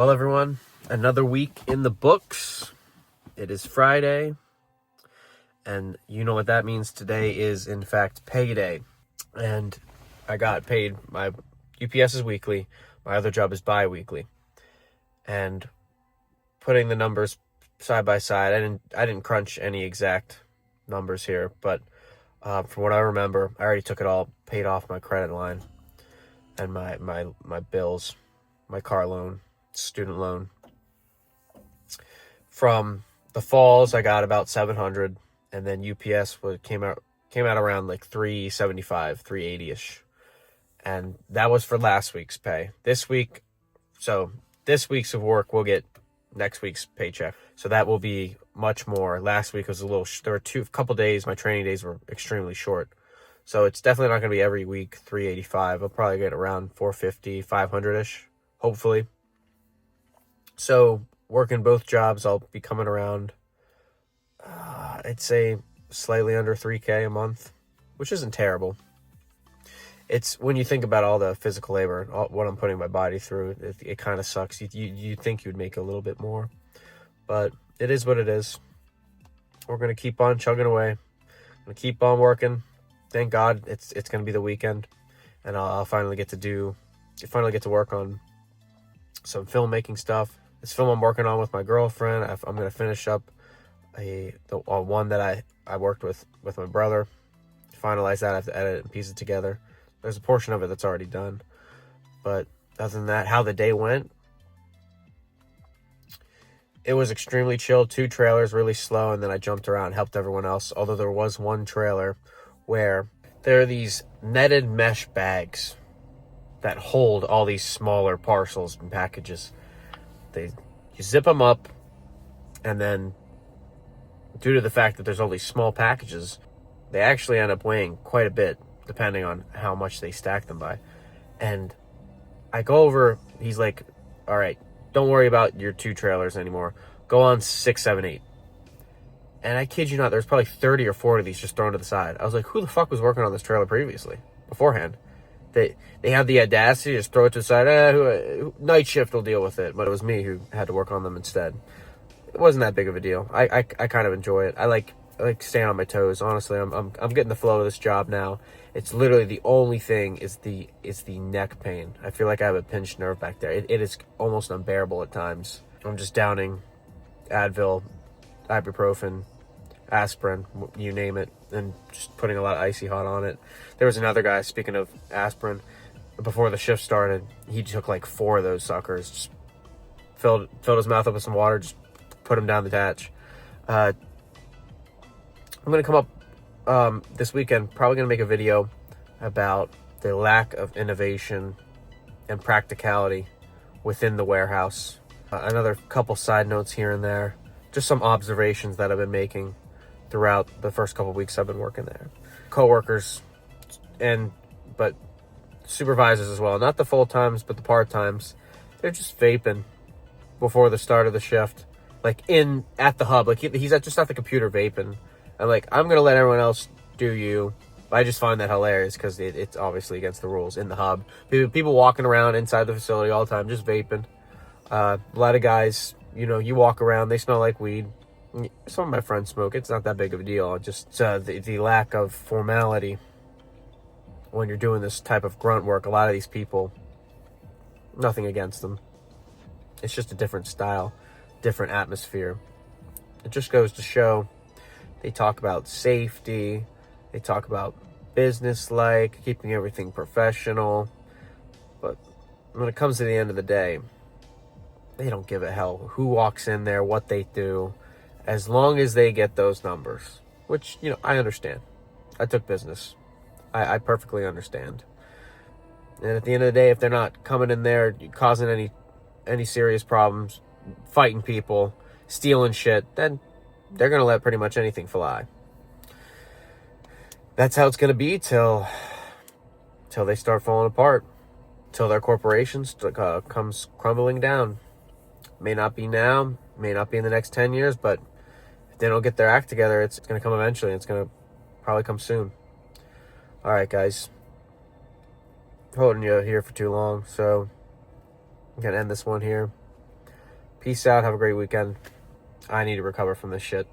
Well, everyone, another week in the books. It is Friday, and you know what that means. Today is, in fact, payday. And I got paid. My UPS is weekly. My other job is bi-weekly. And putting the numbers side by side, I didn't crunch any exact numbers here, but from what I remember, I already took it all, paid off my credit line and my bills, my car loan, student loan. From the falls, I got about 700, and then UPS came out around like 375, 380ish, and that was for last week's pay. This week's of work will get next week's paycheck, so that will be much more. Last week was there were couple days, my training days were extremely short, so it's definitely not going to be every week 385. I'll probably get around 450, 500ish, hopefully. So working both jobs, I'll be coming around, I'd say slightly under 3K a month, which isn't terrible. It's when you think about all the physical labor, what I'm putting my body through, it kind of sucks. You think you'd make a little bit more, but it is what it is. We're going to keep on chugging away. I'm going to keep on working. Thank God it's going to be the weekend, and I'll finally get to work on some filmmaking stuff. This film I'm working on with my girlfriend, I'm going to finish up the one that I worked with my brother. To finalize that, I have to edit it and piece it together. There's a portion of it that's already done. But other than that, how the day went, it was extremely chill. 2 trailers, really slow, and then I jumped around and helped everyone else. Although there was one trailer where there are these netted mesh bags that hold all these smaller parcels and packages. You zip them up, and then due to the fact that there's all these small packages, they actually end up weighing quite a bit depending on how much they stack them by. And I go over, he's like, all right, don't worry about your 2 trailers anymore. Go on 6, 7, 8. And I kid you not, there's probably 30 or 40 of these just thrown to the side. I was like, who the fuck was working on this trailer beforehand? They have the audacity to just throw it to the side. Night shift will deal with it. But it was me who had to work on them instead. It wasn't that big of a deal. I kind of enjoy it. I like staying on my toes. Honestly, I'm getting the flow of this job now. It's literally the only thing is the neck pain. I feel like I have a pinched nerve back there. It is almost unbearable at times. I'm just downing Advil, ibuprofen, aspirin, you name it, and just putting a lot of icy hot on it. There was another guy, speaking of aspirin, before the shift started, he took like 4 of those suckers, just filled his mouth up with some water, just put him down the hatch. I'm going to come up this weekend, probably going to make a video about the lack of innovation and practicality within the warehouse. Another couple side notes here and there, just some observations that I've been making throughout the first couple weeks I've been working there. Coworkers but supervisors as well, not the full-times but the part-times, they're just vaping before the start of the shift, like at the hub. Like he's just at the computer vaping. I'm like, I'm gonna let everyone else do you. I just find that hilarious because it's obviously against the rules in the hub. People walking around inside the facility all the time just vaping. A lot of guys, you walk around, they smell like weed. Some of my friends smoke. It's not that big of a deal. Just the lack of formality when you're doing this type of grunt work. A lot of these people, nothing against them. It's just a different style, different atmosphere. It just goes to show. They talk about safety. They talk about business-like, keeping everything professional. But when it comes to the end of the day, they don't give a hell who walks in there, what they do, as long as they get those numbers, which, I understand. I took business. I perfectly understand. And at the end of the day, if they're not coming in there causing any serious problems, fighting people, stealing shit, then they're going to let pretty much anything fly. That's how it's going to be till they start falling apart, till their corporations comes crumbling down. May not be now, may not be in the next 10 years, but if they don't get their act together, it's going to come eventually. It's going to probably come soon. All right, guys. Holding you here for too long, so I'm going to end this one here. Peace out. Have a great weekend. I need to recover from this shit.